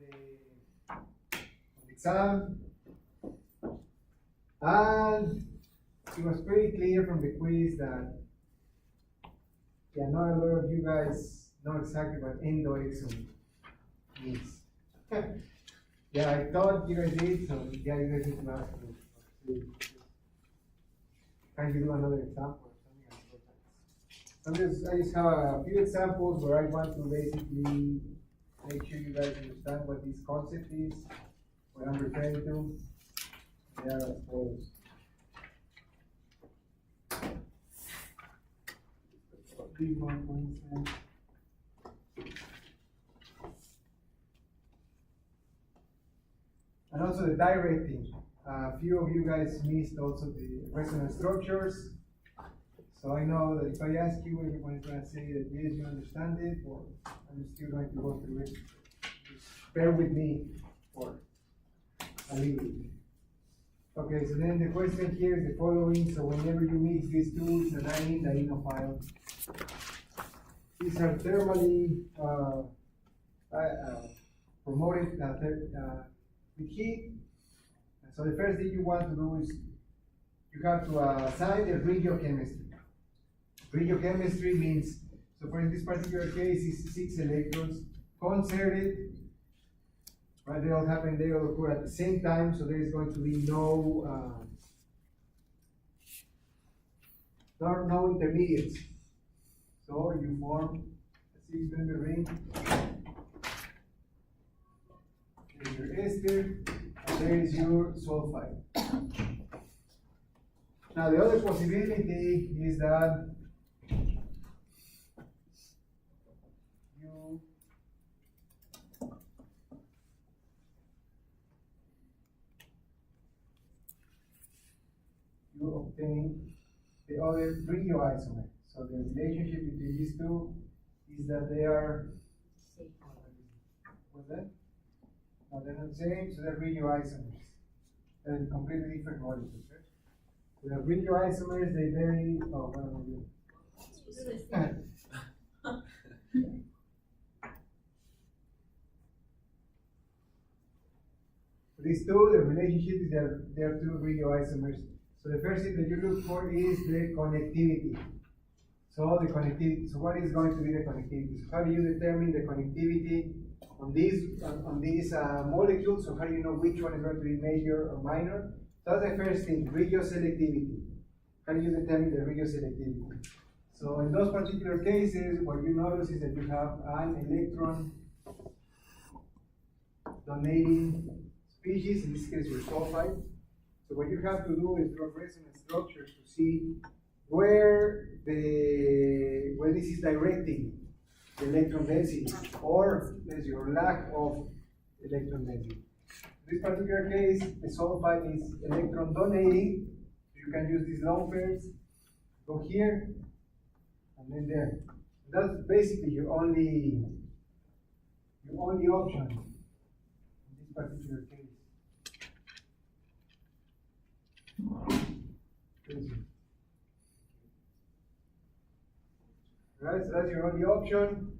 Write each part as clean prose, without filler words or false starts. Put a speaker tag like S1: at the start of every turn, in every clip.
S1: the exam, and it was pretty clear from the quiz that not a lot of you guys know exactly what endoexon means. Yeah, I thought you guys did, so yeah, you guys need to ask me. Can you do another example? I just have a few examples where I want to basically make sure you guys understand what this concept is, what I'm referring to. They are as follows. Big one, for instance. And also the directing. A few of you guys missed also the resonance structures. So I know that if I ask you, everyone is going to say that yes, you understand it, or I'm still going to go through it. Just bear with me for a little bit. Okay, so then the question here is the following. So whenever you mix these two, it's an dienophile. These are thermally promoted with heat. And so the first thing you want to do is you have to assign the regiochemistry. Regiochemistry means, so for in this particular case, it's 6 electrons concerted. Right, they all happen, they all occur at the same time, so there is going to be no intermediates. So you form a 6-member ring. There's your ester, and there is your sulfide. Now the other possibility is that you obtain the other regioisomer. So the relationship between these two is that they are, what's that? No, they're not the same, so they're regioisomers. They're completely different molecules, right? So the regioisomers, they vary, oh, what am I doing? So these two, the relationship is that they are two regioisomers. So the first thing that you look for is the connectivity. So the connectivity. So what is going to be the connectivity? So how do you determine the connectivity on these molecules? So how do you know which one is going to be major or minor? So that's the first thing, regioselectivity. How do you determine the regioselectivity? So in those particular cases, what you notice is that you have an electron donating species, in this case your sulfide. So what you have to do is draw resonance structures to see where this is directing the electron density, or there's your lack of electron density. In this particular case, the sulfide is electron donating. You can use these lone pairs. Go here and then there. That's basically your only option in this particular case. Right, so that's your only option.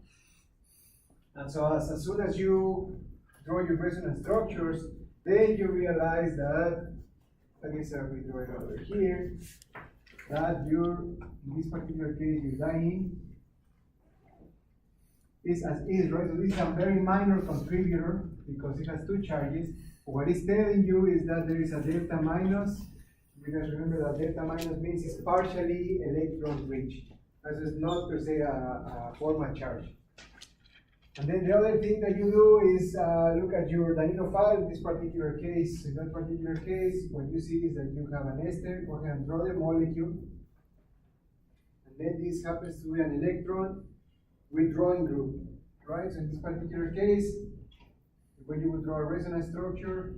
S1: And so as soon as you draw your resonance structures, then you realize that, I guess we draw it over here, that in this particular case, your diene is as is, right? So this is a very minor contributor because it has two charges. What it's telling you is that there is a delta minus. You guys remember that delta minus means it's partially electron rich. This is not per se a formal charge. And then the other thing that you do is look at your dienophile in this particular case. In that particular case, what you see is that you have an ester, or an another molecule. And then this happens to be an electron withdrawing group, right? So in this particular case, when you would draw a resonance structure,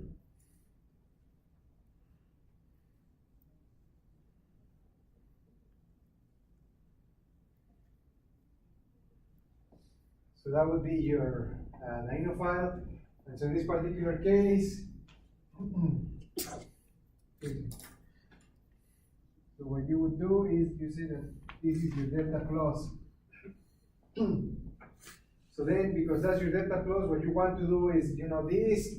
S1: so that would be your dienophile. And so in this particular case, so what you would do is you say that this is your delta plus. So So then, because that's your delta plus, what you want to do is, this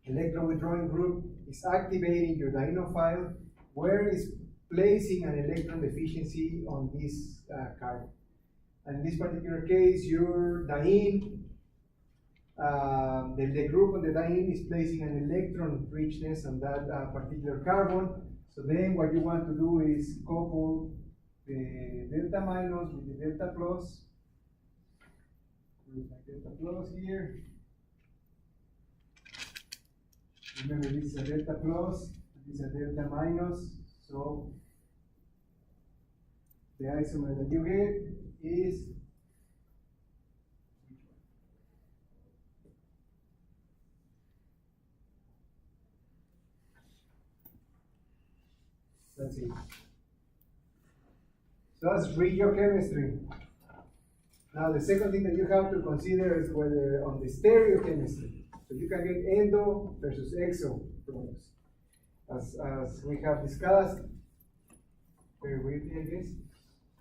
S1: electron withdrawing group is activating your dienophile, where it's placing an electron deficiency on this carbon. And in this particular case, your diene, the group on the diene is placing an electron richness on that particular carbon. So then what you want to do is couple the delta minus with the delta plus. With my delta plus here. Remember, this is a delta plus, this is a delta minus. So the isomer that you get is that's it. So that's regiochemistry. Now the second thing that you have to consider is whether on the stereochemistry, so you can get endo versus exo products. As we have discussed, very briefly, I guess.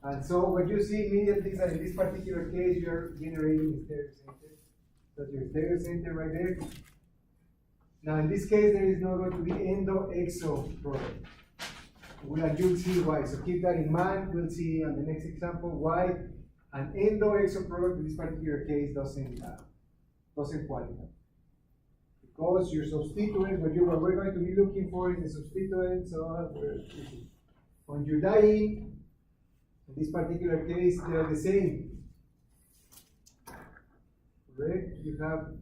S1: And so what you see immediately is that in this particular case, you're generating a stereocenter. That's your stereocenter right there. Now in this case, there is not going to be endo-exo product. You'll see why. So keep that in mind. We'll see on the next example why an endo-exo product in this particular case doesn't qualify. Because your substituents, what we're going to be looking for is the substituents on your diene. In this particular case, they are the same. Correct? You have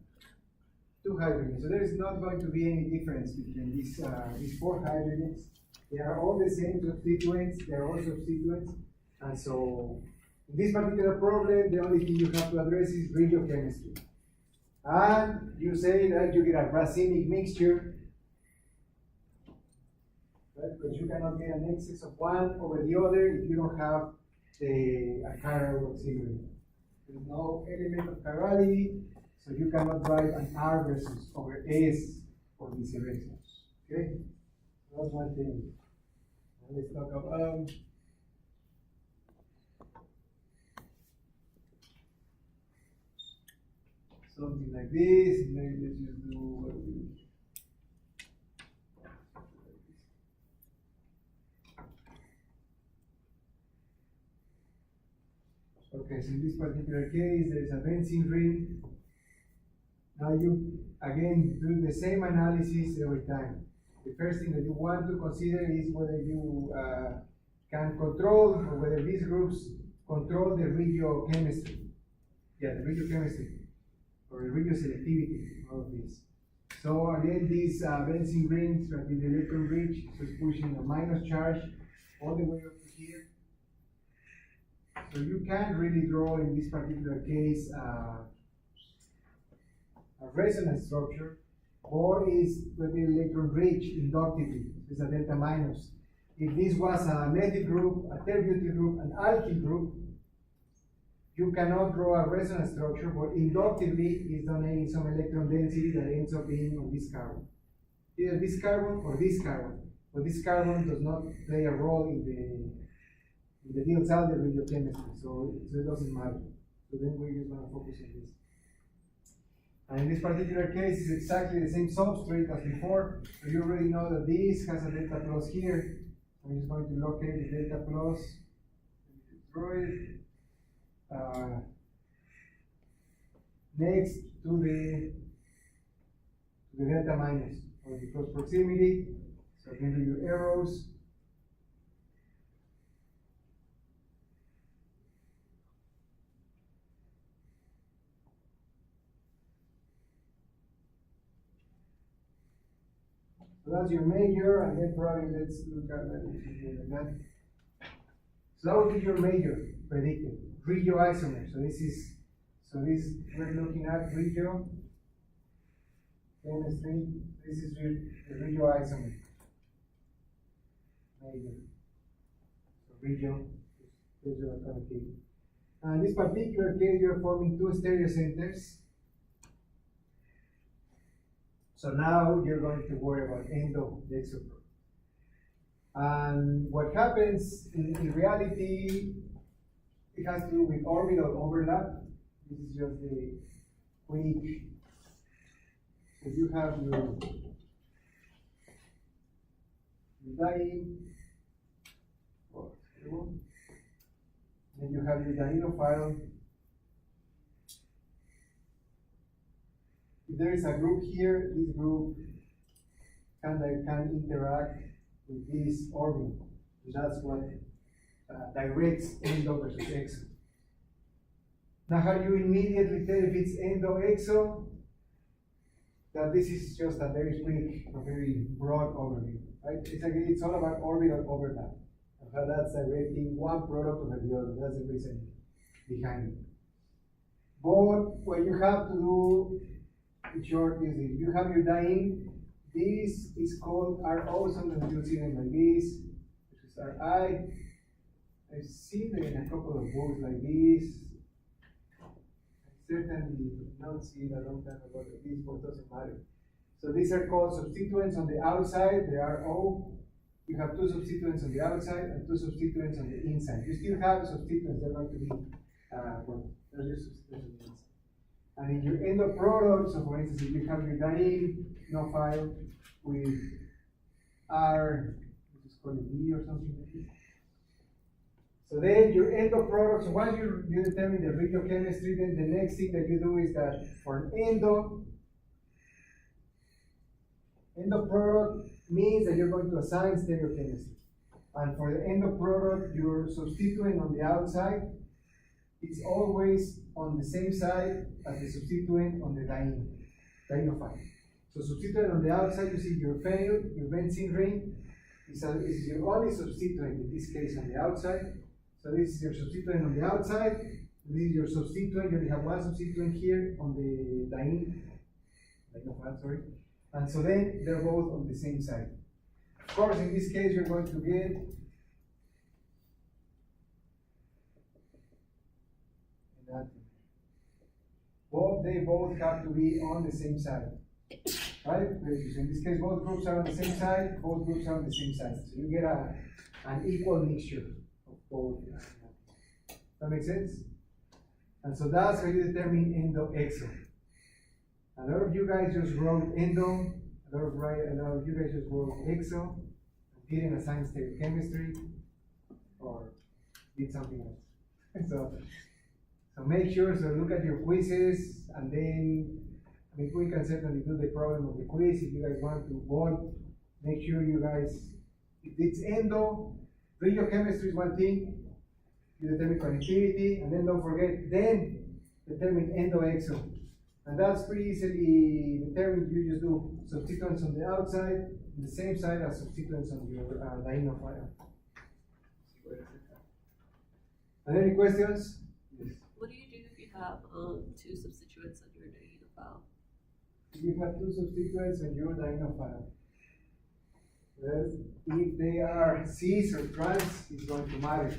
S1: two hydrogens. So there is not going to be any difference between these four hydrogens. They are all the same substituents. They are all substituents. And so, in this particular problem, the only thing you have to address is regiochemistry. And you say that you get a racemic mixture, right? Because you cannot get an excess of one over the other if you don't have a chiral auxiliary. There's no element of chirality, so you cannot write an R versus over S for these erections. Okay? So that's one thing. Now let's talk about something like this. Maybe let's just do what we okay, so in this particular case, there is a benzene ring. Now you again do the same analysis every time. The first thing that you want to consider is whether you can control or whether these groups control the regiochemistry. Yeah, the regiochemistry. Or the regioselectivity of this. So again, these benzene rings right in the electron rich, so it's pushing a minus charge all the way up to here. So you can't really draw in this particular case a resonance structure, or is with the electron rich inductively. It's a delta minus. If this was a methyl group, a terbutyl group, an alkyl group, you cannot draw a resonance structure, but inductively it's donating some electron density that ends up being on this carbon. Either this carbon or this carbon. But this carbon does not play a role in the Diels-Alder regiochemistry, so it doesn't matter. So then we're just going to focus on this. And in this particular case, it's exactly the same substrate as before. So you already know that this has a delta plus here. I'm just going to locate the delta plus, draw it. Next to the delta minus or the close proximity. So again, do your arrows. So that's your major, and then probably let's look at that. So that would be your major predicted. Regioisomer. So this we're looking at regio chemistry. This is the regioisomer. Major. So regio is regiochemistry. And in this particular case, you're forming two stereocenters. So now you're going to worry about endo-exo. And what happens in reality, it has to do with orbital overlap. This is just the quick. If you have your dyne, then you have your dyno file. If there is a group here, this group can interact with this orbital. That's what directs endo versus exo. Now, how do you immediately tell if it's endo exo? That this is just a very quick, a very broad overview, right? It's all about orbital overlap. And how that's directing one product over the other. That's the reason behind it. But what you have to do, in short, is if you have your dyne, this is called RO. Sometimes you see them like this, which is RI. I've seen them in a couple of books like this. Certainly not see it a long time ago like this, but it doesn't matter. So these are called substituents on the outside, they are O. You have two substituents on the outside and two substituents on the inside. You still have substituents, they're going to be, well, they're just substituents on the inside. And in your end of product, so for instance, if you have your dyno file with R, let's just call it D or something like this. So then your endo product, so once you determine the regiochemistry, then the next thing that you do is that for an endo product means that you're going to assign stereochemistry. And for the endo product, your substituent on the outside is always on the same side as the substituent on the dyno file. So substituent on the outside, you see your phenyl, your benzene ring, is your only substituent in this case on the outside. So this is your substituent on the outside. This is your substituent. You only have one substituent here on the dyno file, sorry. And so then they're both on the same side. Of course, in this case, you're going to get they both have to be on the same side, right? So in this case, both groups are on the same side. Both groups are on the same side. So you get an equal mixture. That makes sense? And so that's how you determine endo exo. A lot of you guys just wrote endo, a lot of you guys just wrote exo, didn't assign stereochemistry, or did something else. So make sure, so look at your quizzes, and then, I mean, we can certainly do the problem of the quiz if you guys want to vote. Make sure you guys, if it's endo, regiochemistry is one thing, you determine connectivity, and then don't forget, then determine endo-exo. And that's pretty easily determined. You just do substituents on the outside, on the same side as substituents on your dyno file. Are there any questions? Yes.
S2: What do you do if you have two substituents on your dyno file?
S1: You have two substituents on your dyno file. Well, if they are cis or trans, it's going to matter.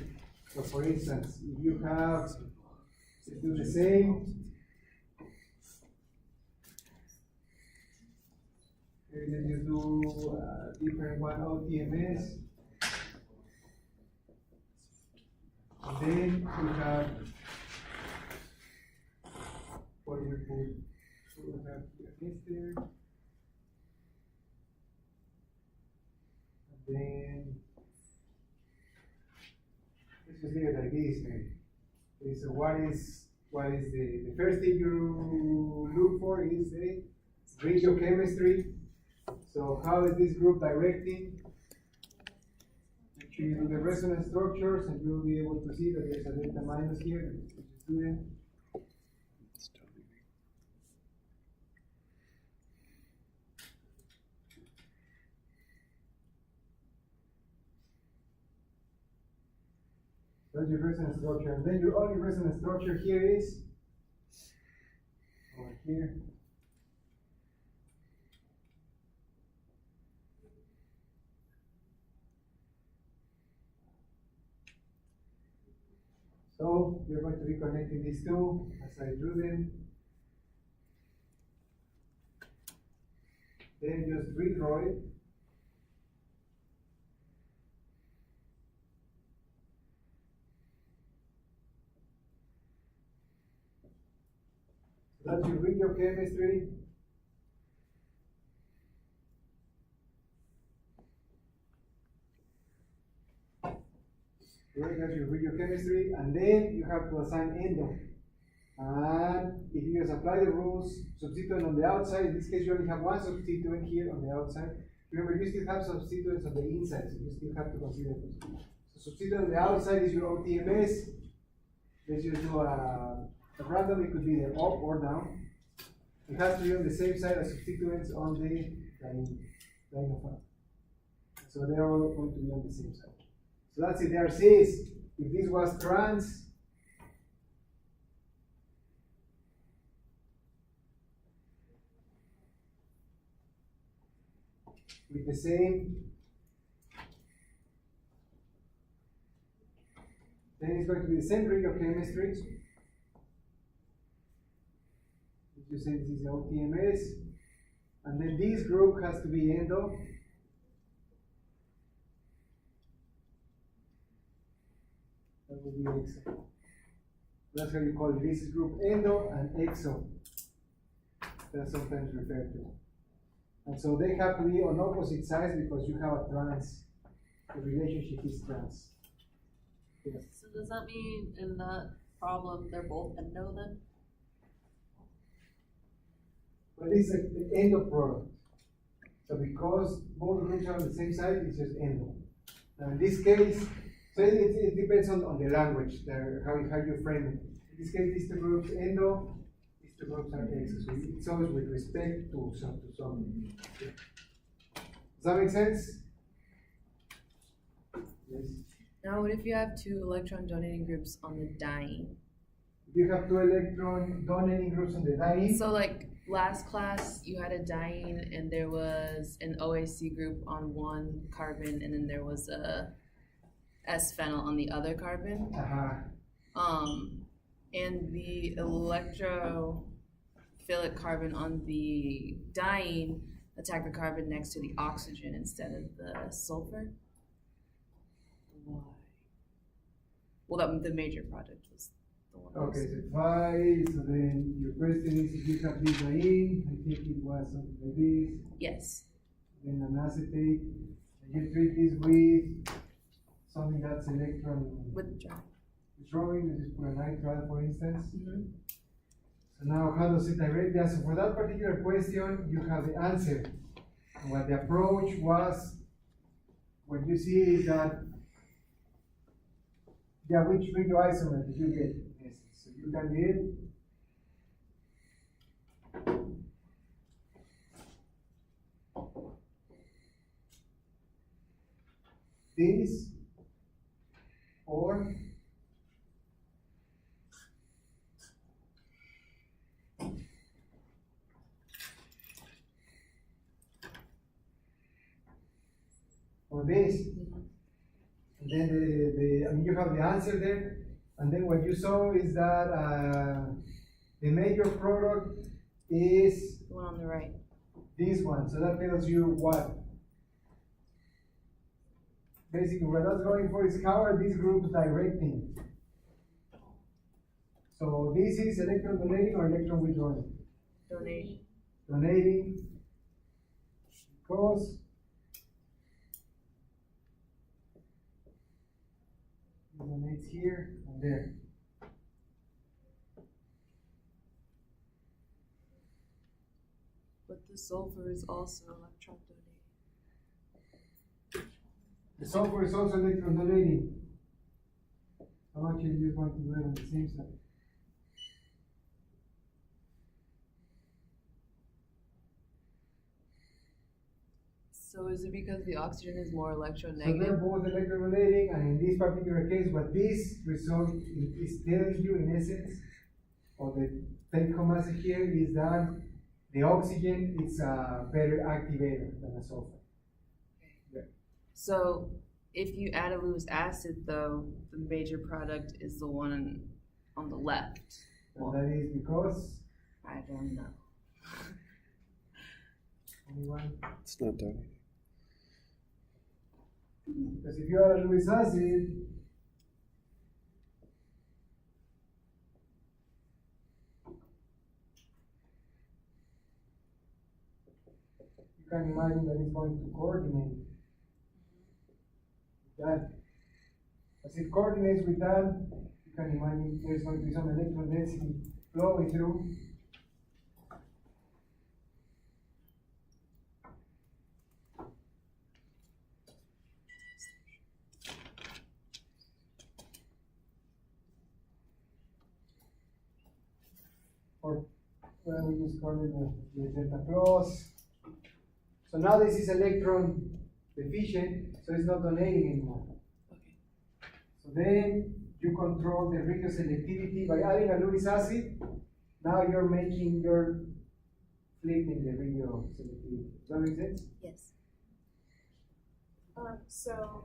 S1: So for instance, if you have, let's do the same. And then you do different one OTMS. And then you have what you put. So we have here ester. And then let's just leave it like this, maybe. Okay, so what is the first thing you look for is the regiochemistry. So how is this group directing? Make sure you do the resonance structures, and you'll be able to see that there's a delta minus here. Student. That's your resonance structure. And then your only resonance structure here is over here. So you're going to be connecting these two as I drew them. Then just redraw it. That's your regiochemistry. Okay, that's your regiochemistry, and then you have to assign endo. And if you just apply the rules, substituent on the outside, in this case you only have one substituent here on the outside. Remember, you still have substituents on the inside, so you still have to consider those. So substituent on the outside is your OTMS. Let's just do a random, it could be the up or down. It has to be on the same side as substituents on the dienophile. So they're all going to be on the same side. So that's it. There says if this was trans, with the same, then it's going to be the same regiochemistry. If you say this is the OTMS, and then this group has to be endo. That would be exo. That's how you call it. This group endo and exo. That's sometimes referred to. And so they have to be on opposite sides because you have a trans. The relationship is trans. Yes.
S2: So does that mean in that problem they're both endo then?
S1: But it's the endo product. So because both groups are on the same side, it's just endo. Now in this case, so it depends on the language, how you frame it. In this case, these two groups endo, these two groups are exo. So it's always with respect to some. Does that make sense? Yes.
S3: Now, what if you have two electron donating groups on the diene?
S1: You have two electron donating groups on the diene.
S3: So, like last class, you had a diene, and there was an OAC group on one carbon, and then there was a S-phenyl on the other carbon. And the electrophilic carbon on the diene attacked the carbon next to the oxygen instead of the sulfur. Why? Well, the major project was the one.
S1: Okay, so fine. So then your question is if you have this diene, I think it was something like this.
S3: Yes.
S1: Then an acetate, and you treat this with something that's electron withdrawing. This is for a nitrile, for instance.
S3: Mm-hmm.
S1: So now, how does it directly? So for that particular question, you have the answer. And what the approach was, what you see is that, which radioisomer did you get? Yes. So you can get this or this. And then you have the answer there. And then what you saw is that the major product is
S3: The one on the right.
S1: this one. So that tells you what? Basically, what that's going for is how are these groups directing? So this is electron donating or electron withdrawing?
S3: Donating.
S1: Donating. Because it donates here and there.
S3: But the sulfur is also electron donating.
S1: The sulfur is also electron donating. So actually you just want to do it on the same side.
S3: So is it because the oxygen is more
S1: So they're
S3: electronegative?
S1: both electrodonating, and in this particular case, what this result is telling you in essence, or the take-home message here, is that the oxygen is a better activator than the sulfur. Yeah.
S3: So if you add a Lewis acid, though, the major product is the one on the left.
S1: And that is because
S3: I don't know.
S1: anyone?
S4: It's not donating.
S1: Because if you add a Lewis acid, You can imagine that it's going to coordinate with that. As it coordinates with that, you can imagine there's going to be some electron density flowing through. Or well, we just call it the delta plus. So now this is electron deficient, so it's not donating anymore.
S3: Okay.
S1: So then you control the radioselectivity by adding a Lewis acid. Now you're flipping the radioselectivity. Does that make sense?
S3: Yes.
S4: So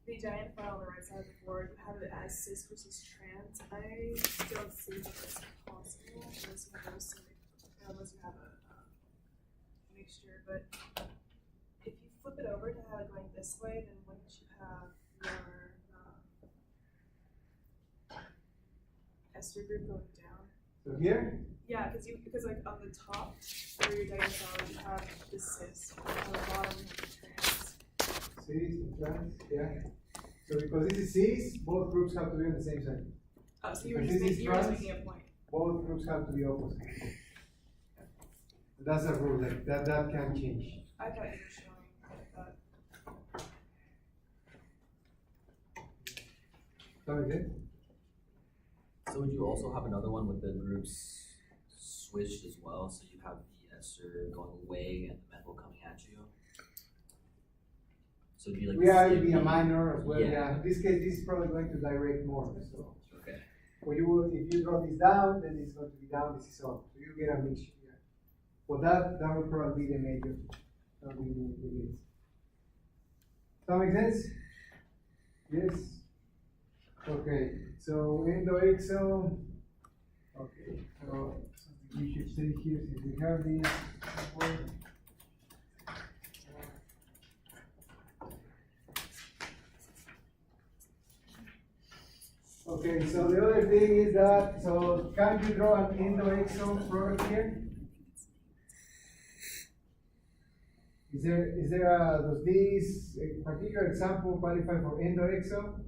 S4: the diane file on the right side of the board, you have it as cis versus trans. I don't see that it's possible unless you have a mixture. But if you flip it over to have it going this way, then wouldn't you have your ester group going down?
S1: So here,
S4: Yeah, because like on the top where your diane file, you have the cis, and on the bottom you have the trans.
S1: cis and trans, yeah. So because this is cis, both groups have to be on the same side.
S4: Oh, so you were
S1: Because
S4: just,
S1: this is
S4: you were just
S1: trans.
S4: making a point.
S1: Both groups have to be opposite. That's a rule that can change.
S4: I thought you were showing that.
S1: That makes sense?
S5: So would you also have another one with the groups switched as well, so you have the ester going away and the methyl coming at you? So it'd be like
S1: Yeah,
S5: the
S1: it'd be a
S5: same-
S1: minor as well,
S5: Yeah.
S1: yeah. In this case, this is probably going to direct more, so.
S5: Okay.
S1: Or if you draw this down, then it's going to be down, this is up. So you get a mixture, yeah. Well, that would probably be the major. That would be the least. Does that make sense? Yes? Okay, so endoexo. Okay, so something we should say here, since we have this. Okay, so the other thing is that, so can you draw an endoexo product here? Does this particular example qualify for endoexo?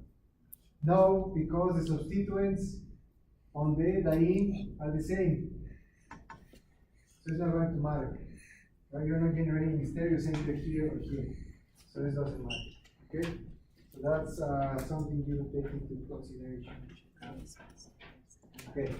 S1: No, because the substituents on the diene are the same. So it's not going to matter. Right? You're not generating stereo center here or here. So this doesn't matter. Okay? So that's something you take into consideration. Okay.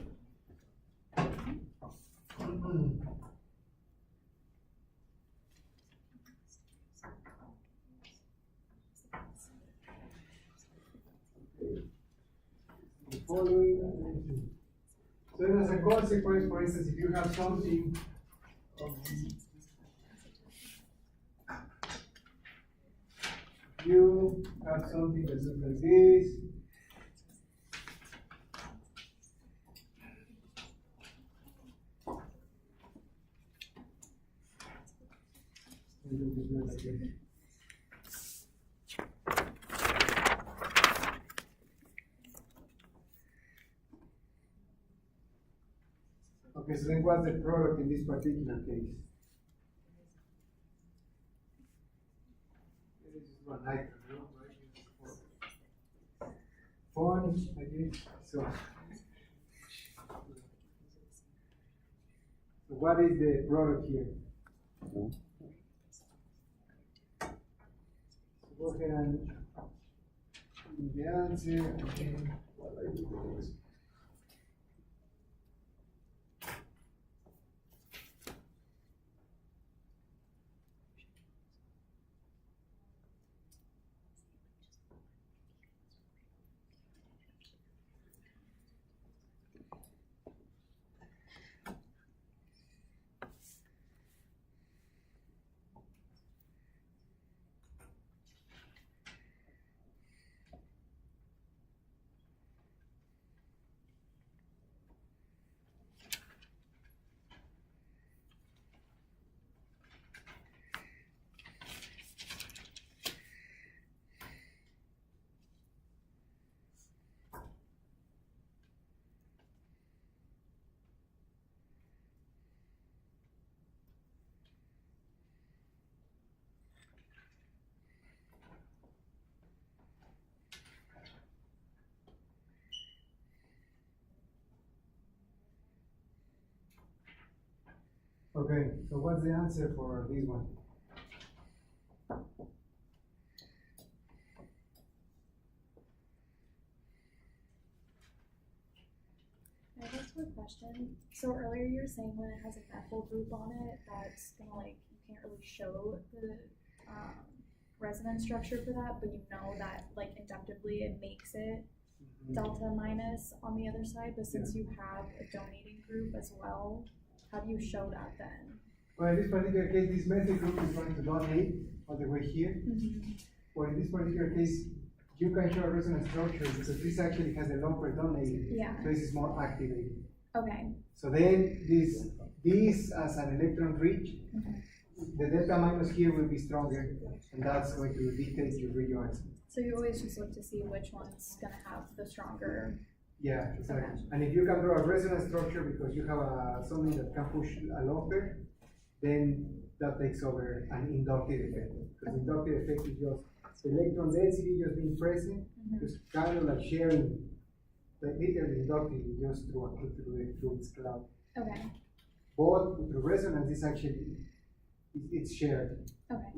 S1: The following. So as a consequence, for instance, if you have something you have something that looks like this. And it looks like this. Okay, so then what's the product in this particular case? This is one item, no? Fun, I guess. So what is the product here? So go ahead and give the answer. And what are you doing? Okay, so what's the answer for this one?
S6: I guess one question. So earlier you were saying when it has a methyl group on it, that's gonna like, you can't really show the resonance structure for that, but you know that like inductively it makes it delta minus on the other side, but since you have a donating group as well, how do you show that then?
S1: Well, in this particular case, this methyl group is going to donate all the way here. Or in this particular case, you can show a resonance structure because this actually has a longer donating.
S6: Yeah.
S1: So this is more activated.
S6: Okay.
S1: So then this as an electron reach, the delta minus here will be stronger, and that's going to dictate your radioisomer.
S6: So you always just look to see which one's gonna have the stronger.
S1: Yeah, exactly. And if you can draw a resonance structure because you have something that can push a longer, then that takes over an inductive effect. Because inductive effect is just electron density just being present, just kind of like sharing, like literally inductive just through its cloud.
S6: Okay.
S1: But with the resonance, it's actually it's shared.
S6: Okay.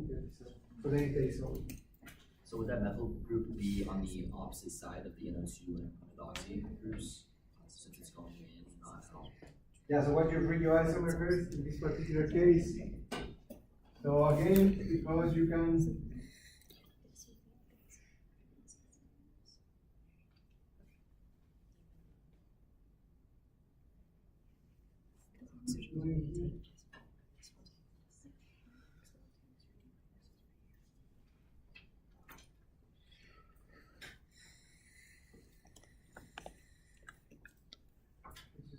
S1: So then it takes over.
S5: So would that methyl group be on the opposite side of the NO2 and methoxy groups, since it's going in, not out?
S1: Yeah, so what your radioisomer first in this particular case. So again, because you can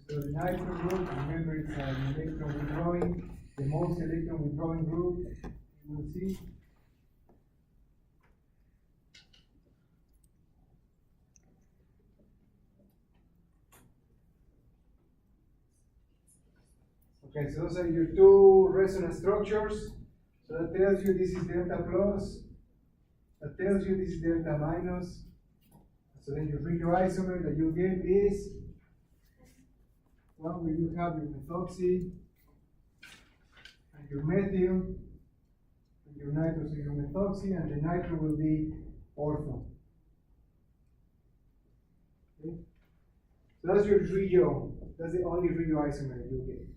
S1: so the nitro group, remember it's an electron withdrawing, the most electron withdrawing group, you will see. Okay, so those are your two resonance structures. So that tells you this is delta plus, that tells you this is delta minus. So then your radioisomer that you get is one where you have your methoxy and your methyl and your nitro, so your methoxy and the nitro will be ortho. Okay? So that's your regio, that's the only radioisomer that you get.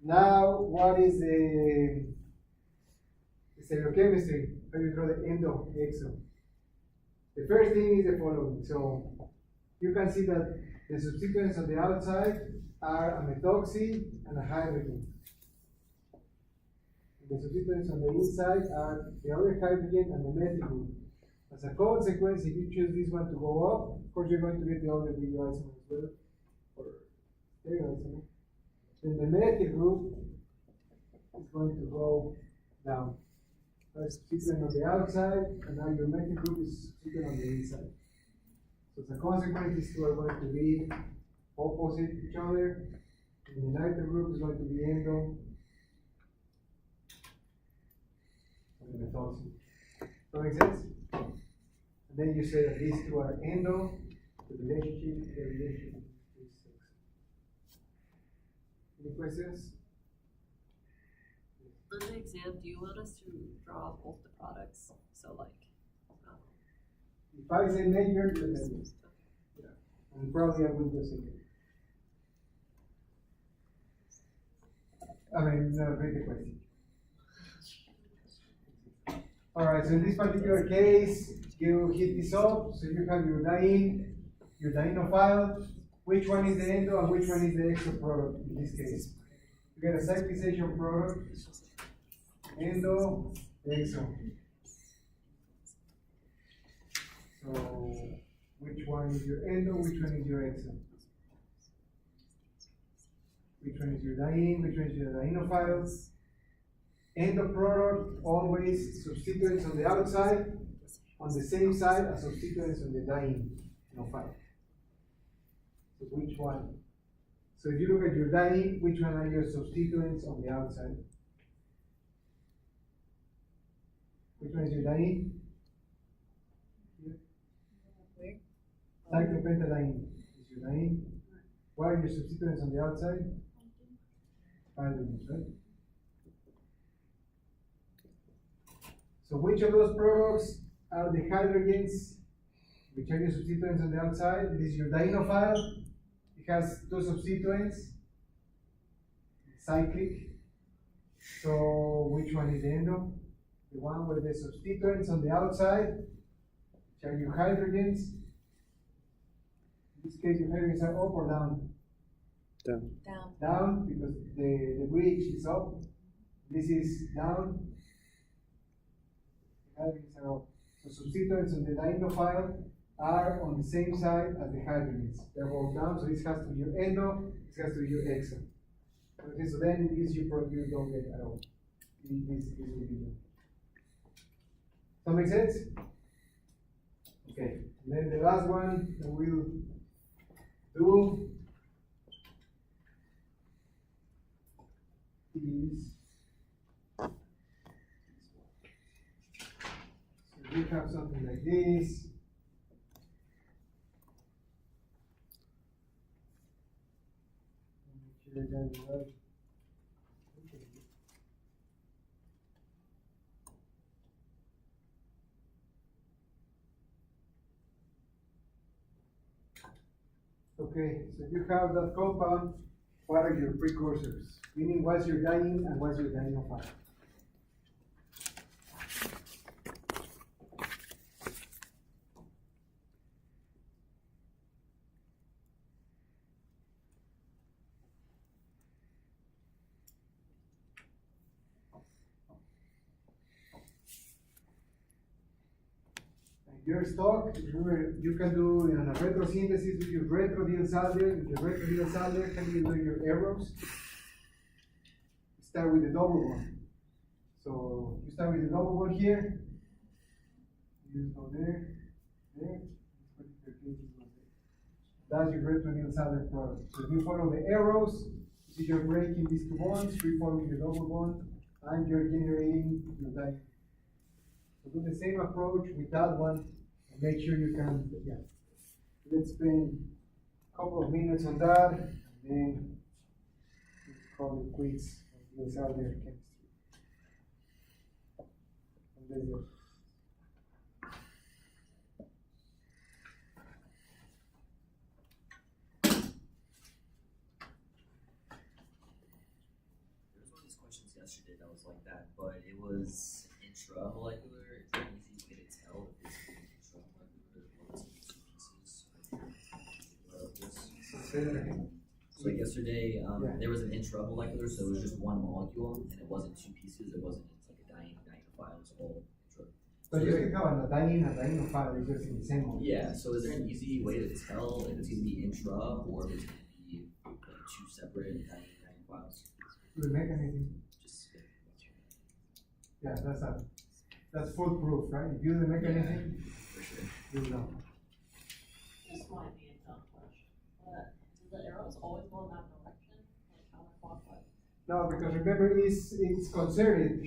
S1: Now, what is the stereochemistry? How you draw the endo exo? The first thing is the following. So you can see that the substituents on the outside are a methoxy and a hydrogen. The substituents on the inside are the other hydrogen and the methyl group. As a consequence, if you choose this one to go up, of course you're going to get the other radioisomer as well, or stereoisomer. Then the methyl group is going to go down. It's substituent on the outside, and now your methyl group is substituent on the inside. So as a consequence, these two are going to be opposite each other, and the nitro group is going to be endo of the methoxy. Does that make sense? And then you say that these two are endo, the relationship is 6. Any questions?
S2: On the exam, do you want us to draw both the products? So like,
S1: If I say major, you're major. Yeah. And probably I will just say it. I mean, no, read the question. Alright, so in this particular case, you hit this up, so you have your dienophile. Which one is the endo and which one is the exo product in this case? You get a cyclization product, endo, exo. So, which one is your endo, which one is your exo? Which one is your diene, which one is your dienophiles? Endo product, always substituents on the outside, on the same side as substituents on the dienophile. So which one? So if you look at your diene, which one are your substituents on the outside? Which one is your diene? Cyclopentadiene is your diene. What are your substituents on the outside? hydrogens, right? So which of those products are the hydrogens, which are your substituents on the outside? This is your dienophile. It has two substituents, cyclic. So which one is the endo? The one with the substituents on the outside, which are your hydrogens. In this case, your hydrogens are up or down?
S3: Down.
S1: Down, because the bridge is up. This is down. The hydrogens are up. So substituents on the dienophile are on the same side as the hydrogens. They're both down, so this has to be your endo, this has to be your exo. Okay, so then this you don't get at all. This will be good. That make sense? Okay, and then the last one that we'll do is, so we have something like this. Make sure that is right. Okay, so you have that compound, what are your precursors? Meaning what's your diene and what's your dienophile? Your stock, remember, you can do a retrosynthesis with your retrodielsaldehyd. With your retrodielsaldehyd, can you do your arrows? Start with the double bond. So you start with the double bond here. You go there, there. That's your retrodielsaldehyd product. So if you follow the arrows, you see you're breaking these two bonds, reforming the double bond, and you're generating your diene. So do the same approach with that one. Make sure you can, yeah. Let's spend a couple of minutes on that, and then call it quits on this out there chemistry. And there's it.
S5: There was one of these questions yesterday that was like that, but it was intramolecular. Is there an easy way to tell if it's intramolecular or two pieces?
S1: Say that again.
S5: So yesterday,
S1: Yeah.
S5: there was an intramolecular, so it was just one molecule, and it wasn't two pieces. It wasn't. It's like a dienophile. It's all intra.
S1: But you can have a diene and a dienophile, it's just in the same one.
S5: Yeah. So is there an easy way to tell if it's going to be intra or if it's going to be like two separate dienophiles?
S1: The mechanism.
S5: Just
S1: Yeah, that's foolproof, right? If you do the mechanism,
S5: for sure.
S1: you know.
S2: This might be a dumb question, but do the arrows always go in that direction, like counterclockwise?
S1: No, because remember, it's concerted.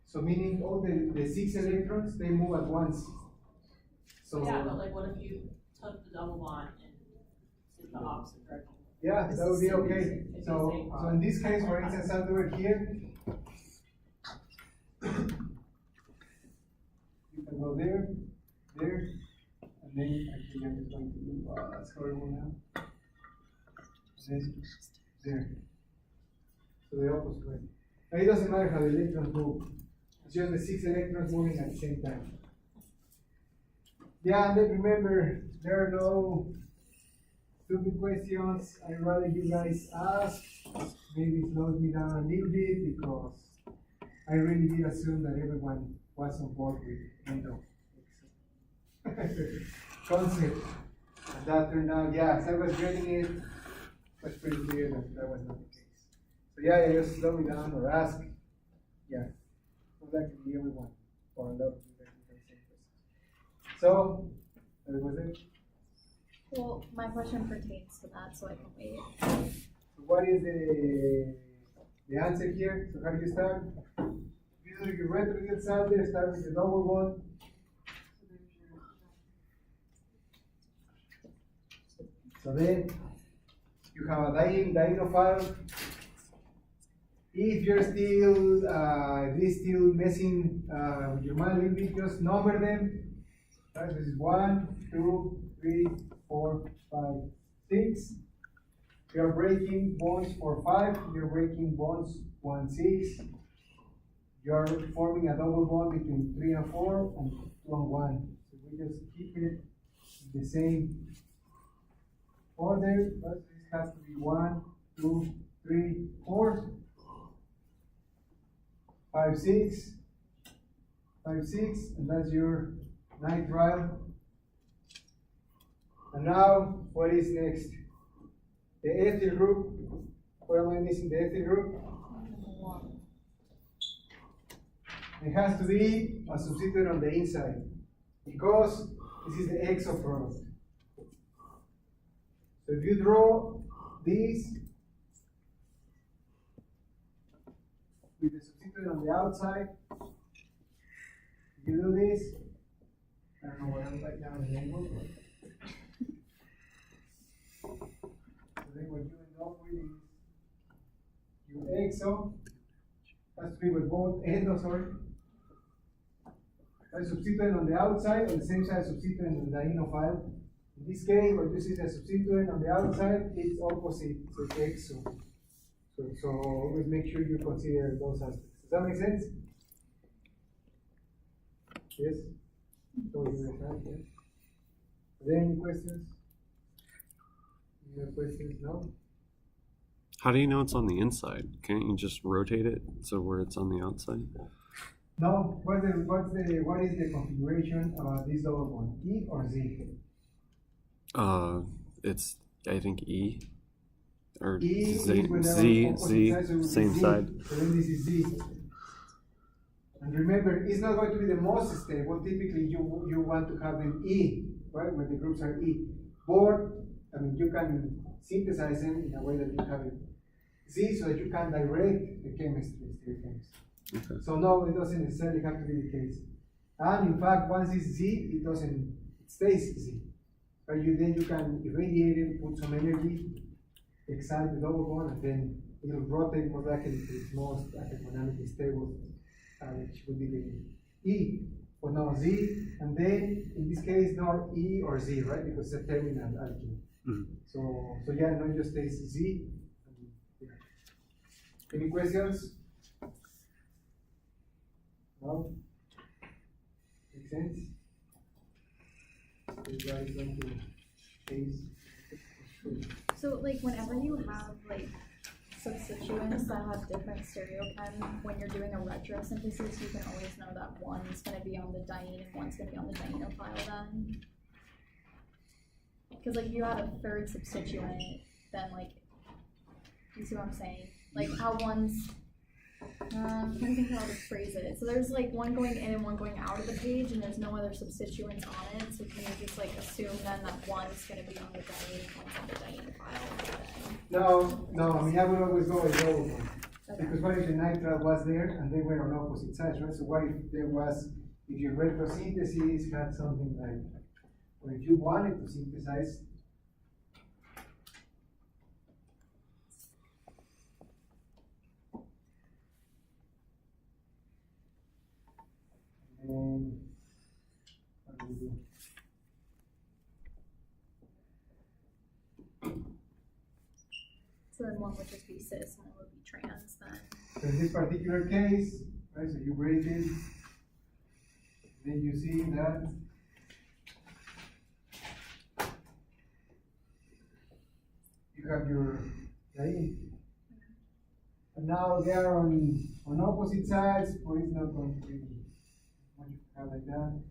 S1: So meaning all the 6 electrons, they move at once. So
S2: Yeah, but like what if you took the double bond and did the opposite direction?
S1: yeah, that would be okay.
S2: It's the
S1: So
S2: same
S1: so in this case, for instance, I'll do it here. You can go there, there, and then actually I'm just going to do that's horrible now. And then there. So the opposite way. Now it doesn't matter how the electrons move. It's just the 6 electrons moving at the same time. Yeah, and then remember, there are no stupid questions. I'd rather you guys ask. Maybe it slows me down a little bit because I really did assume that everyone was on board with endo concept. And that turned out, yeah, as I was reading it, it was pretty clear that that was not the case. So yeah, just slow me down or ask. Yeah, so that can be everyone. Or love to you guys with the same questions. So, that was it.
S6: Well, my question pertains to that, so I can wait.
S1: So what is the answer here? So how do you start? Usually you retrodielsaldehyd, start with the double bond. So then you have a dienophile If you're still, this still messing with your mind a little bit, just number them. Right, this is 1, 2, 3, 4, 5, 6. You're breaking bonds for 5. You're breaking bonds 1, 6. You're forming a double bond between 3 and 4 and 2 and 1. So we just keep it the same order. But this has to be 1, 2, 3, 4, 5, 6, 5, 6, and that's your nitrile. And now, what is next? The ethyl group. Where am I missing the ethyl group? It has to be a substituent on the inside because this is the exo product. So if you draw this with the substituent on the outside, you do this. I don't know what I'm right now in the angle. So then what you end up with is your exo has to be with both endos, sorry. A substituent on the outside, on the same side substituent on the dienophile. In this case, what you see the substituent on the outside, it's opposite, so it's exo. So always make sure you consider those aspects. Does that make sense? Yes? So you understand, yes? Are there any questions? Any other questions? No?
S7: How do you know it's on the inside? Can't you just rotate it so where it's on the outside?
S1: No. What is the configuration of this double bond? E or Z?
S7: It's I think E or
S1: E is
S7: Z,
S1: when they're
S7: Z,
S1: on
S7: Z,
S1: opposite sides, so it would be
S7: same
S1: Z.
S7: side.
S1: So then this is Z. And remember, it's not going to be the most stable. Typically, you want to have them E, right? When the groups are E. Or, I mean, you can synthesize them in a way that you have it Z, so that you can direct the chemistry,
S7: Okay.
S1: So no, it doesn't necessarily have to be the case. And in fact, once it's Z, it stays Z. But then you can irradiate it, put some energy, excite the double bond, and then it will rotate more likely to its most thermodynamically stable, which would be the E. But now Z, and then in this case, not E or Z, right? Because it's a terminal alkene.
S7: Mm-hmm.
S1: So yeah, no, it just stays Z. Yeah. Any questions? No? Make sense? Everybody's going to case.
S6: So like whenever you have like substituents that have different stereochem, when you're doing a retrosynthesis, you can always know that one's going to be on the diene and one's going to be on the dienophile then. Because like if you had a third substituent, then like, you see what I'm saying? Like how one's, I'm trying to think how to phrase it. So there's like one going in and one going out of the page, and there's no other substituents on it. So can you just like assume then that one's going to be on the diene and one's on the dienophile?
S1: No, I mean, I would always go with double bond.
S6: Okay.
S1: Because what if the nitrile was there and they were on opposite sides, right? So what if there was, if your retrosynthesis had something like, or if you wanted to synthesize, and what do we do?
S6: So then one would just be cis and one would be trans then.
S1: So in this particular case, right, so you break it, then you see that you have your diene. And now they are on opposite sides, or it's not going to be much have like that.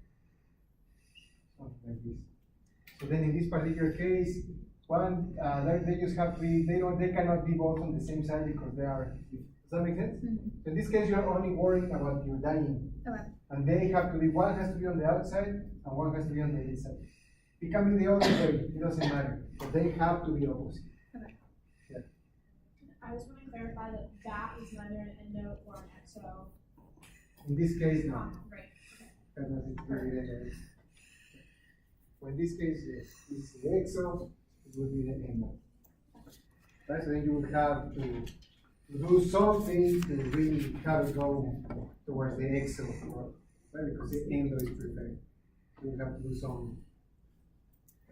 S1: Something like this. So then in this particular case, one, they just have to be, they cannot be both on the same side because they are, does that make sense?
S6: Mm-hmm.
S1: So in this case, you're only worrying about your diene.
S6: Okay.
S1: And they have to be, one has to be on the outside and one has to be on the inside. It can be the other way, it doesn't matter, but they have to be opposite.
S8: I just want to clarify that that is neither an endo or an exo.
S1: In this case, no.
S8: Right.
S1: That doesn't really matter. So in this case, yes, this is the exo, it will be the endo. Right, so then you would have to do something to really have it go towards the exo, right? Because the endo is preferred. So you have to do some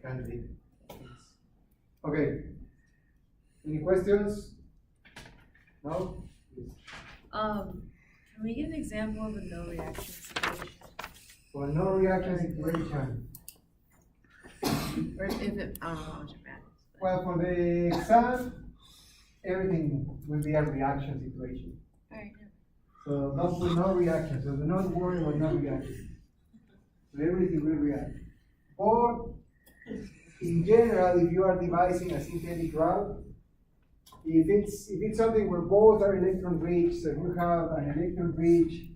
S1: handling. Okay. Any questions? No? Yes.
S3: Can we get an example of a no reaction situation?
S1: For no reaction situation.
S3: Or if it, I don't know how much it matters. but-
S1: Well, for the exam, everything will be a reaction situation.
S3: Alright, no.
S1: So don't put no reaction, so do not worry about no reaction. So everything will react. Or, in general, if you are devising a synthetic route, if it's something where both are electron rich, so you have an electron rich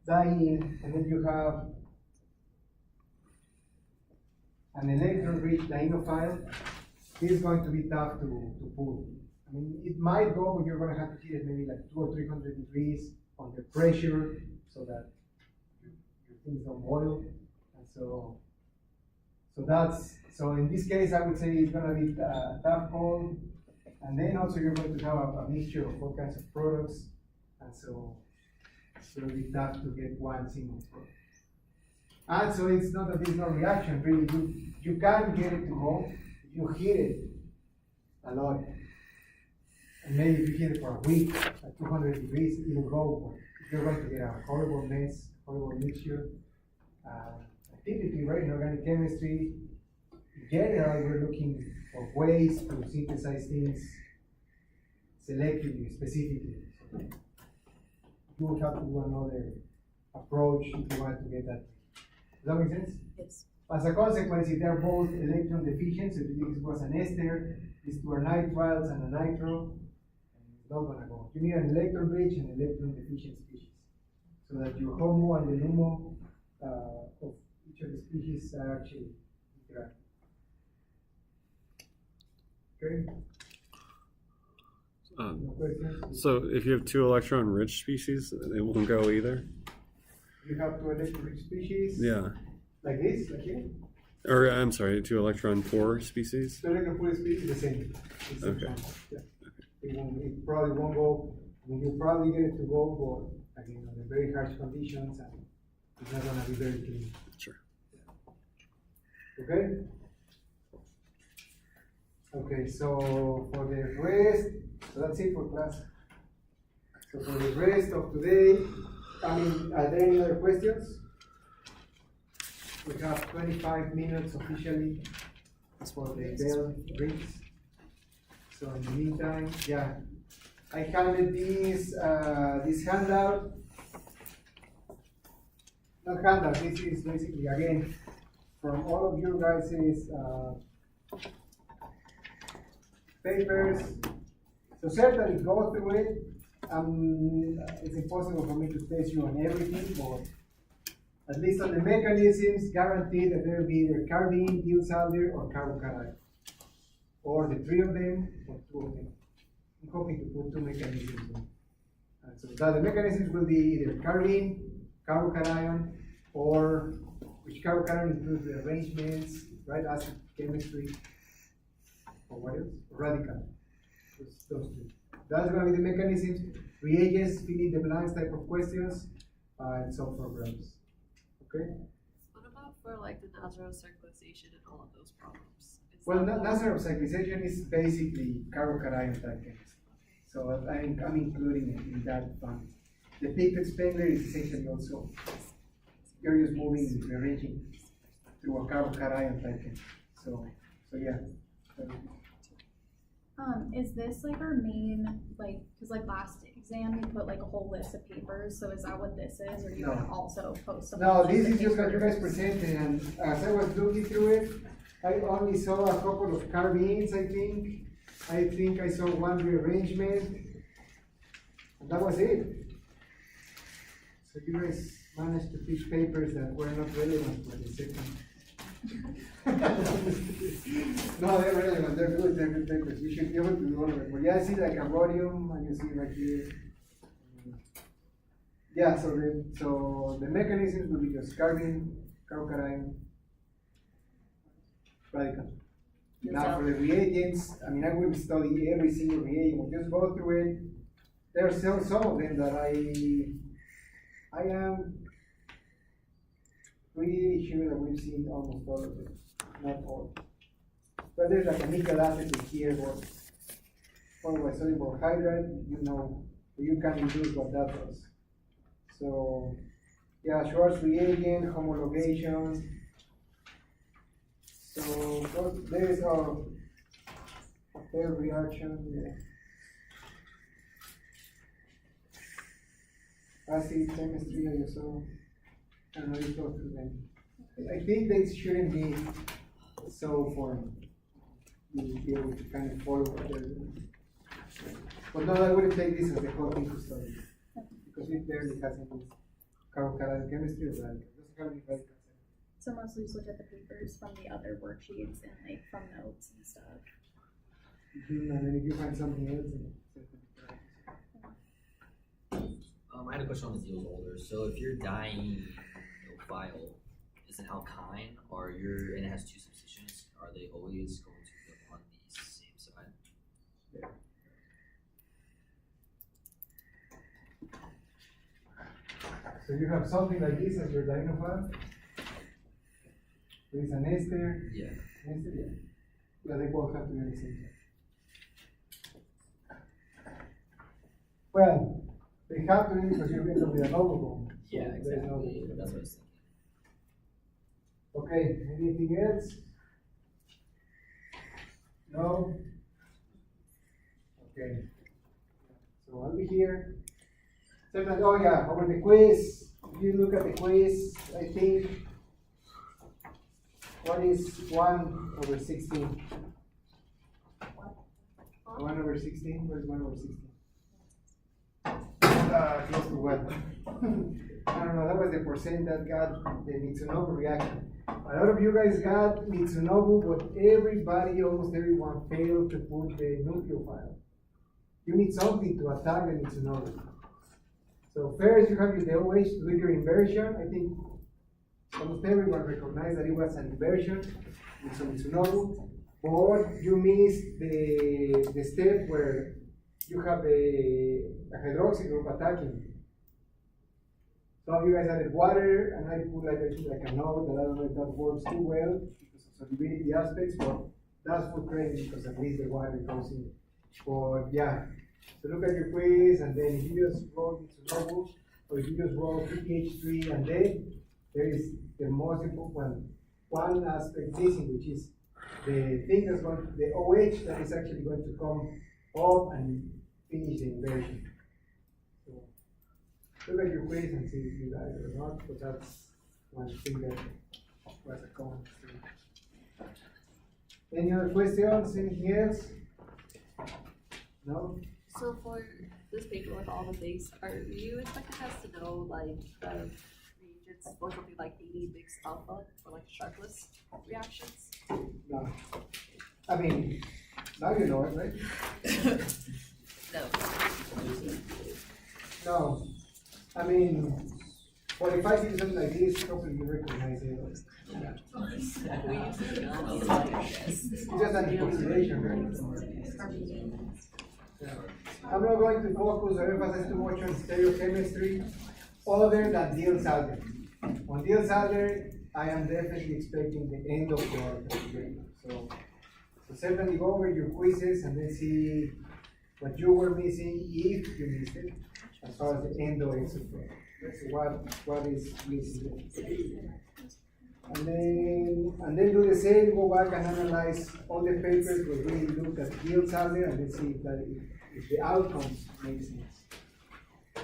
S1: diene, and then you have an electron rich dienophile, it's going to be tough to pull. I mean, it might go, but you're going to have to heat it maybe like 200 or 300 degrees under pressure so that your things don't boil. And so in this case, I would say it's going to be tough call. And then also you're going to have a mixture of all kinds of products. And so it's going to be tough to get one single product. And so it's not that there's no reaction, really. You can get it to go. You heat it a lot. And maybe if you heat it for a week at 200 degrees, it will go. But you're going to get a horrible mess, horrible mixture. Typically, right, in organic chemistry, in general, we're looking for ways to synthesize things selectively, specifically. So you would have to do another approach if you want to get that. Does that make sense?
S3: Yes.
S1: As a consequence, if they're both electron deficient, so if this was an ester, these two are nitriles and a nitro, it's not gonna go. You need an electron rich and electron deficient species, so that your HOMO and the LUMO of each of the species are actually interacting. Okay? No questions?
S7: So if you have two electron rich species, it won't go either?
S1: You have two electron rich species.
S7: Yeah.
S1: Like this, like here.
S7: Or, I'm sorry, two electron poor species?
S1: The electron poor species is the same. It's the
S7: Okay.
S1: same. Yeah. It probably won't go. I mean, you'll probably get it to go, but again, under very harsh conditions, and it's not gonna be very clean.
S7: Sure.
S1: Okay? Okay, so for the rest, so that's it for class. So for the rest of today, I mean, are there any other questions? We have 25 minutes officially for the bell rings. So in the meantime, yeah, I handed this handout. Not handout, this is basically again from all of you guys' papers. So certainly go through it. It's impossible for me to test you on everything, but at least on the mechanisms, guaranteed that there will be either carbene, Diels-Alder, or carbocation, or the three of them, or two of them. I'm hoping to put two mechanisms in. And so that the mechanisms will be either carbene, carbocation, or which carbocation includes the arrangements, right? Acid chemistry, or what else? Radical. Those two. That's going to be the mechanisms, reagents, fill in the blanks type of questions, and some programs. Okay?
S2: What about for like the natural circulation and all of those problems? Is
S1: Well,
S2: that
S1: Nazarov cyclization is basically carbocation type chemistry. So I'm including it in that fund. The Pickett Spengler is essentially also, you're just moving, rearranging through a carbocation type chemistry. So yeah.
S6: Is this like our main, like, cause like last exam you put like a whole list of papers, so is that what this is, or are you
S1: No.
S6: gonna also post some?
S1: No,
S6: of
S1: this
S6: the
S1: is just what you guys
S6: papers?
S1: presented, and as I was looking through it, I only saw a couple of carbenes, I think. I think I saw one rearrangement, and that was it. So you guys managed to pick papers that were not relevant for the second. No, they're relevant, they're good papers. You should be able to do all of it. But yeah, I see like a rhodium, and you see right here. Yeah, so the mechanisms will be just carbene, carbocation, radical. Now for the reagents, I mean, I wouldn't study every single reagent, we'll just go through it. There are still some of them that I am pretty sure that we've seen almost all of them, not all. But there's like a nickel acid here, or soluble hydride, you know, you can induce what that does. So, yeah, Schwartz reagent, homologation. So, there is a third reaction, yeah. Acid chemistry, I saw. I don't know, you go through them. I think they shouldn't be so foreign. You be able to kind of follow what they're doing. But no, I wouldn't take this as the whole thing to study. Because it barely has any carbocation chemistry or radical. It doesn't have any radical.
S6: So mostly just look at the papers from the other worksheets and like from notes and stuff.
S1: And then if you find something else, then
S5: I had a question on the Diels older. So if you're dyeing a vial is an alkyne, or and it has two substituents, are they always going to be on the same side?
S1: yeah. So you have something like this as your dienophile. There is an ester.
S5: Yeah.
S1: Ester, yeah. Yeah, they both have to be on the same side. Well, they have to be because you're going to be a noble bond.
S5: Yeah,
S1: So there's no-
S5: exactly. That's what I was thinking.
S1: Okay, anything else? No? Okay. So I'll be here. Second, oh yeah, over the quiz. If you look at the quiz, I think, what is 1/16? 1/16? What is 1/16? Close to what? I don't know, that was the percent that got the Mitsunobu reaction. A lot of you guys got Mitsunobu, but everybody, almost everyone, failed to put the nucleophile. You need something to attack the Mitsunobu. So first you have the OH to do your inversion. I think almost everyone recognized that it was an inversion with some Mitsunobu, but you missed the step where you have a hydroxy group attacking. Some of you guys added water, and I put like a note that I don't know if that works too well because of solubility aspects, but that's for credit because at least the water goes in. But yeah, so look at your quiz, and then if you just roll into notebook, or if you just roll PH3, and then there is the most important one aspect missing, which is the thing that's going to, the OH that is actually going to come up and finish the inversion. So look at your quiz and see if you got it or not, but that's one thing that was a common thing. Any other questions? Anything else? No?
S2: So for this paper with all the things, are you expecting us to know like the reagents or something like 80 mixed alpha or like sharpless reactions?
S1: No. I mean, now you know it, right?
S3: No.
S1: No. I mean, well, if I see something like this, hopefully you recognize it. It's just an encapsulation, right? Yeah. I'm not going to focus or emphasize too much on stereochemistry other than Diels-Alder. On Diels-Alder, I am definitely expecting the end of the article. So certainly go over your quizzes and then see what you were missing, if you missed it, as far as the endo is concerned. What is missing. And then do the same, go back and analyze all the papers, but really look at Diels-Alder and then see if the outcomes make sense. I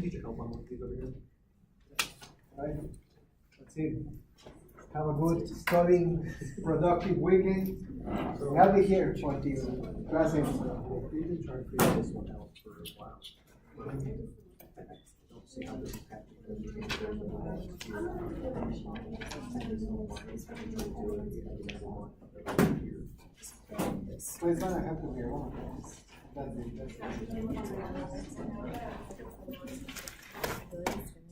S1: need your help on one, please, over here. Right? That's it. Have a good studying, productive weekend. So I'll be here for the class ends.
S9: We've been trying to figure this one out for a while. I don't see how this is happening.
S1: So it's gonna have to be wrong. That's it. That's it.
S4: Do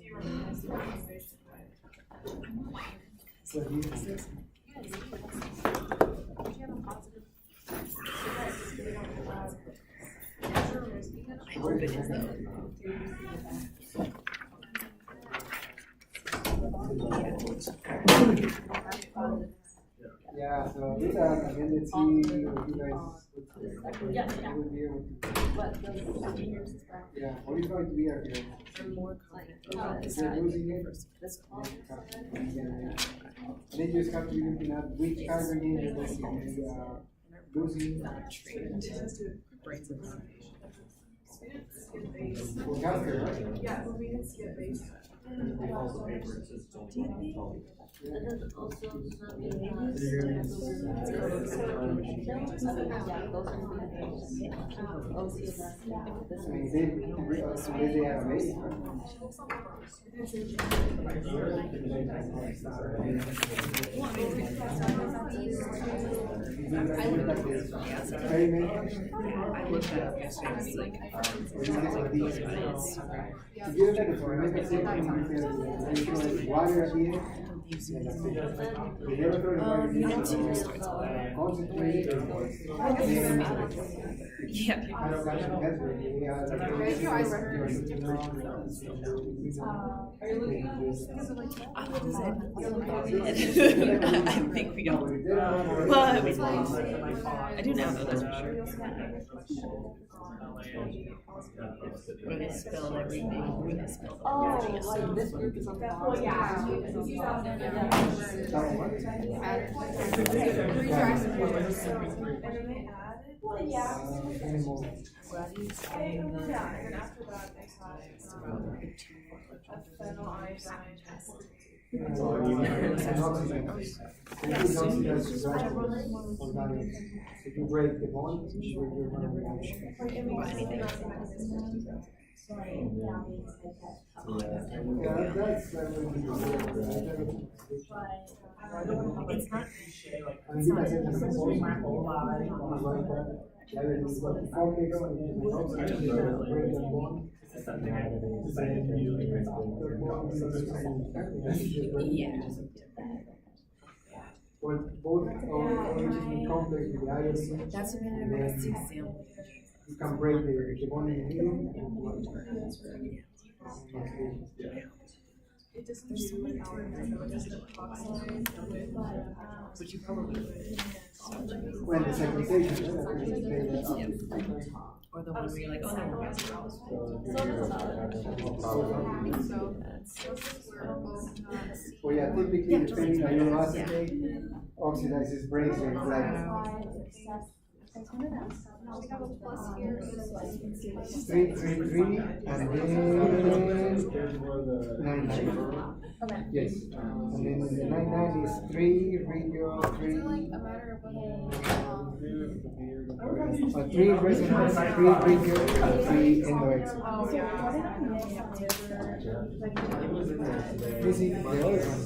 S4: you recognize the organization?
S1: So you-
S4: Do you have a positive
S3: I hope it is though.
S1: Yeah, so do that, and then let's see if you guys would be able to. Yeah, what is going to be our here? If you're losing it, then you just have to be looking at which carbon you're losing. For calculus, right?
S4: Yeah, but we didn't skip base.
S2: And then also some
S1: I mean, they have a base,
S3: I looked at it yesterday, it's like,
S1: if you look at the perimeter section, water at the end, the laboratory concentrate,
S3: yeah. I think we don't. But I do now though, that's for sure. Where they spelled everything, where they spelled
S2: like this group is on the bottom.
S4: Well, yeah. And then they added. Well, yeah. And then after that, they had a phenyliodine.
S1: If you break the bond, you're gonna both origin complex with the iodine.
S3: That's an interesting example.
S1: You can break the bond in the middle.
S4: It doesn't do with our it doesn't oxide with
S3: Which you probably would.
S1: When the segmentation,
S3: Or the one where you're like, oh no, we're
S1: well, yeah, typically depending on your acetate, oxidizes breaks and flags.
S2: We have a plus here.
S1: 3, 3, 3, and then 9. Yes, and then the 9 is 3, radio 3. A 3 resonance, 3 radio, and 3 endoexit.
S4: oh
S1: This is the other one.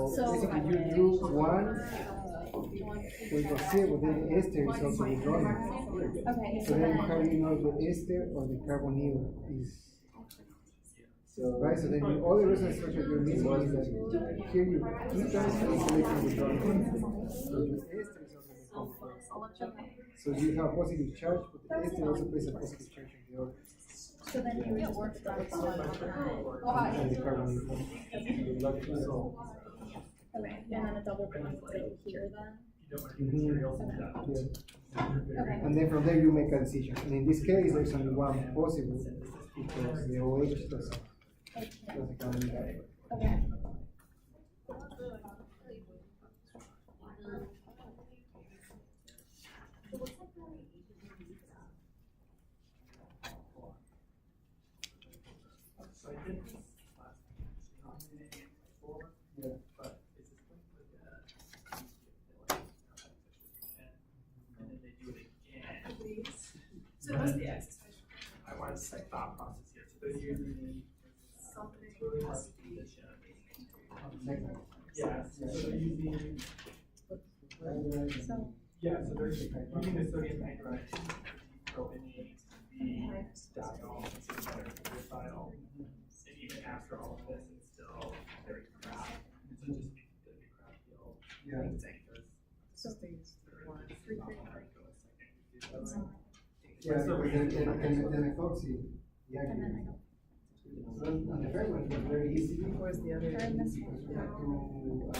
S1: So basically you do 1 with the C, but then ester is also withdrawing. So then how do you know the ester or the carbonyl is? Right, so then the other resonance structure you're missing is that here you ketone is selecting withdrawing. So the ester is also withdrawing. So you have positive charge, but the ester also plays a positive charge in the other.
S6: So then you would work
S1: And the carbonyl.
S6: Okay, and then a double bond would go here then?
S1: Yeah. And then from there you make a decision. And in this case, there's only one possible because the OH doesn't come in that way.
S6: Okay.
S4: So what's the exercise?
S9: I want to say thought process here. So they're using
S4: Something has to be.
S9: yeah, so they're using
S6: So,
S9: yeah, so they're using the sodium hydride propionate, the diol, diol, and even after all of this, it's still very crap. So just because the crap deal.
S1: Yeah.
S6: so
S1: Yeah,
S9: What's the reason
S1: because
S9: for
S1: the methoxy, the active. So on the first one, it was very easy.
S3: Where's the other?
S1: Because we had to,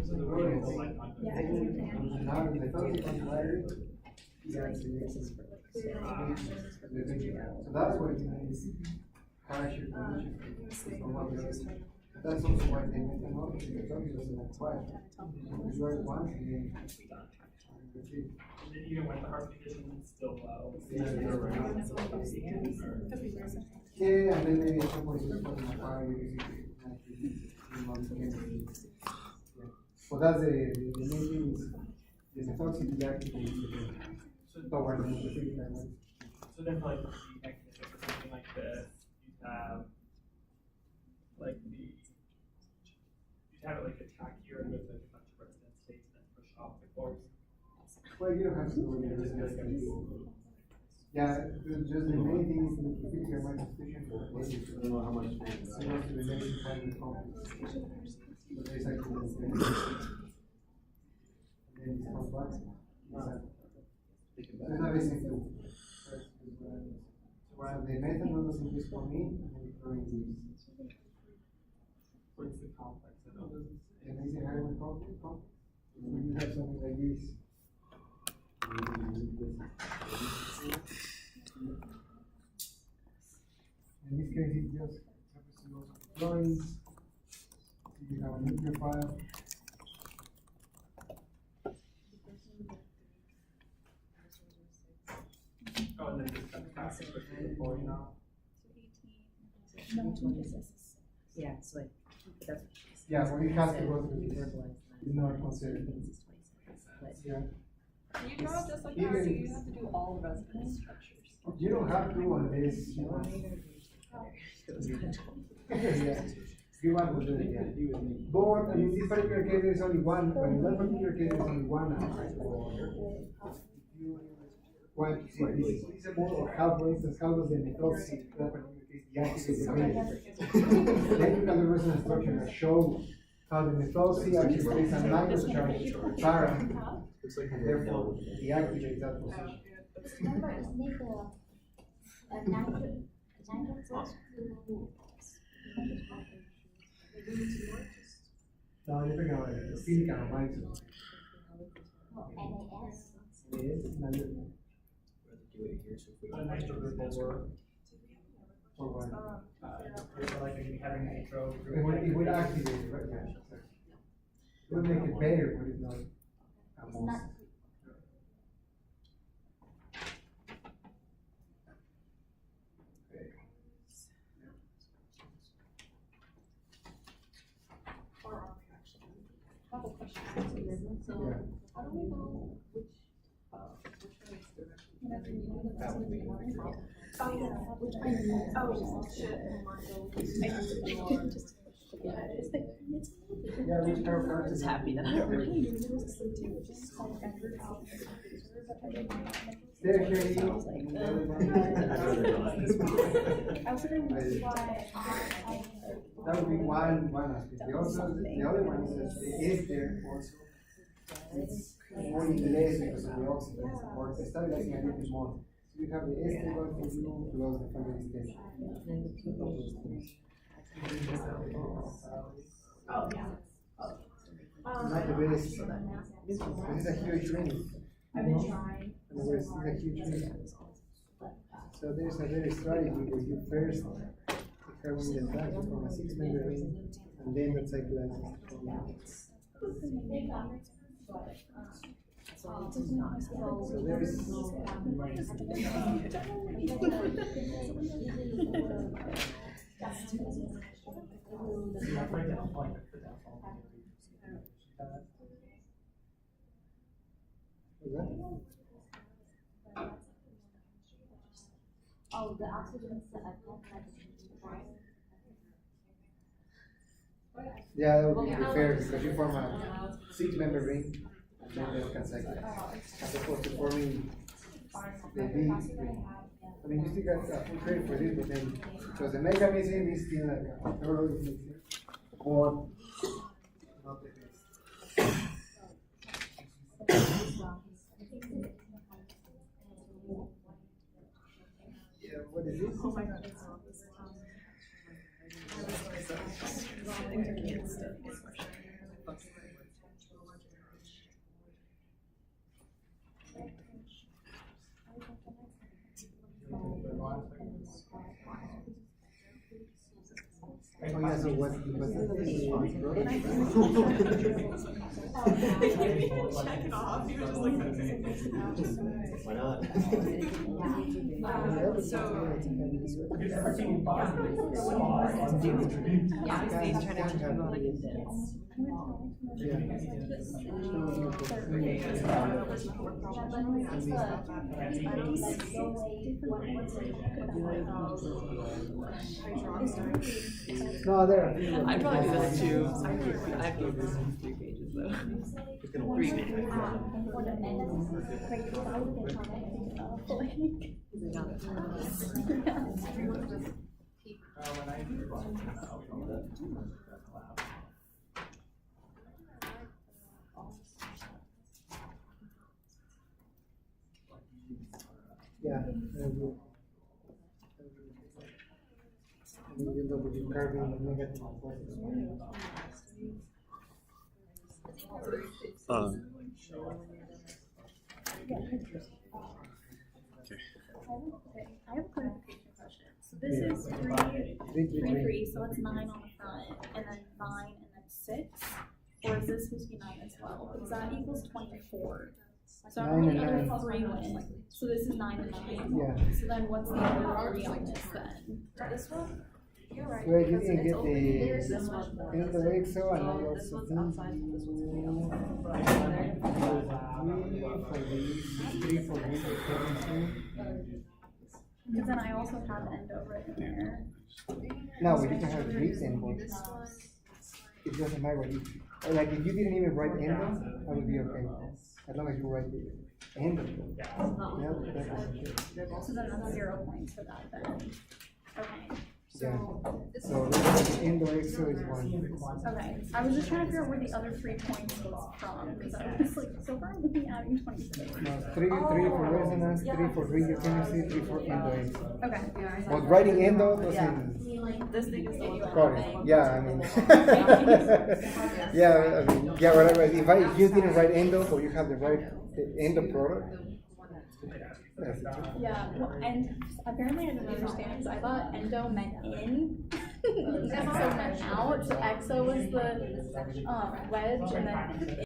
S9: So the rodent will like not.
S6: Yeah.
S1: now the methoxy concentrated, the active. So that's why it's harsher conditions. That's also why they made them up, because methoxy doesn't acquire. You are once and then.
S9: And then even with the heart condition, it's still low.
S1: Yeah,
S9: You're
S1: yeah.
S9: around.
S1: Yeah, and then maybe at some point it's putting a fire. Well, that's the main thing is the toxic reactivity towards the specific level.
S9: So then for like the mechanism for something like this, you'd have like you'd have it like attack here and with like a bunch of resident states and then push off the corpse.
S1: Well, you don't have to do it. Yeah, just the main thing is the physical manifestation for the body. I don't know how much. So you have to relate to find the complex. So there's actually the same. And then this comes back. There's not basic tool. So the methanol is for me, and then throwing these.
S9: What's the complex? I know this is.
S1: And is it higher with complex? When you have something like this. In this case, it just happens to go to chlorines. You have a nucleophile.
S9: Oh, and then just kind of pass it quickly before you know.
S3: Yeah, so like, that's.
S1: Yeah, when it has to go through this, it's not considered. Yeah.
S2: Can you draw it just like that, or do you have to do all the residence structures?
S1: You don't have to on this. Yeah. You want to do it, yeah. But in this particular case, there's only one, but in that particular case, there's only one. One, it's a model of how, for instance, how does the methoxy, in that particular case, deactivate the brain? Then you have the resonance structure that show how the methoxy actually creates a minus charge para, and therefore deactivates that position.
S10: Remember, isn't it
S1: No, you're talking about the physical molecule.
S10: NAS?
S1: Yes,
S5: Do it here, so if we
S9: A nitro group will work.
S1: for one.
S9: Like having nitro group.
S1: It would activate it, right? Yeah. It would make it better, but it's not.
S10: It's not.
S2: Couple questions. So,
S1: Yeah.
S2: how do we know which way is direction? Whenever you do the
S4: Oh, shit.
S1: Yeah, which chiropractor is
S3: happy that
S1: There, Katie.
S6: I was wondering why.
S1: That would be one aspect. The other one is that the ester also. It's more in the less because of the oxidants or stabilizing a little bit more. So you have the ester going for you plus the family state.
S4: Oh, yeah.
S1: Not the best. This is a huge ring.
S4: I've been trying.
S1: In other words, it's a huge ring. So there's a very strategy where you first determine the attraction from a 6-member ring, and then the cyclizes. So there is.
S9: Yeah, right down, like, put that all.
S10: Oh, the oxygen is
S1: Yeah, that would be fair because you form a 6-member ring and then they can cycle. As opposed to forming the big ring. I mean, you still got full credit for this, but then, because the mechanism is still like a thorough mixture, or not the best. disease?
S4: Oh my god, it's not this
S1: Oh yeah, so what's the
S4: Check it off, you were just like, okay.
S5: Why not?
S3: Yeah, because he's trying to teach people how to condense.
S1: No, there.
S3: I'd probably do that too. I'd give this 3 pages though. 3 minutes.
S1: Yeah. And you double the carbon and negative and positive.
S6: I have a clarification question. So this is 3, so it's 9 on the front, and then 9, and then 6? Or is this supposed to be 9 as well? Because that equals 24. So I
S1: 9
S6: don't
S1: and
S6: know the
S1: 9.
S6: other 3 went. So this is 9 and 9?
S1: Yeah.
S6: So then what's the other 3 on this then?
S2: This one? You're right.
S1: Well, you
S2: because
S1: didn't
S2: it's
S1: get
S2: open.
S1: the
S2: There's this one.
S1: EXO and I
S2: Oh, this
S1: also
S2: one's
S1: think
S2: outside, this one's in
S1: three for the chemistry.
S6: Because then I also have endo written there.
S1: No, we can have 3 samples.
S2: This one.
S1: It doesn't matter what you, like if you didn't even write endo, I would be okay. As long as you write the endo. Yeah, that doesn't change.
S6: So then that's 0 points for that then. Okay.
S1: Yeah.
S2: This
S1: So
S2: one.
S1: the endo EXO is 1.
S6: Okay, I was just trying to figure out where the other 3 points was from, because I was like, so far I'm looking at adding 26.
S1: No, 3 for resonance, 3 for radiochemistry, 3 for endo EXO.
S6: Okay.
S1: But writing endo doesn't
S2: This thing is the
S1: cut it. Yeah, I mean. Yeah, I mean, yeah, whatever. If you didn't write endo, but you have the right endo product. That's it.
S6: Yeah, well, and apparently I didn't understand, because I thought endo meant in, exo meant out, so exo was the wedge, and then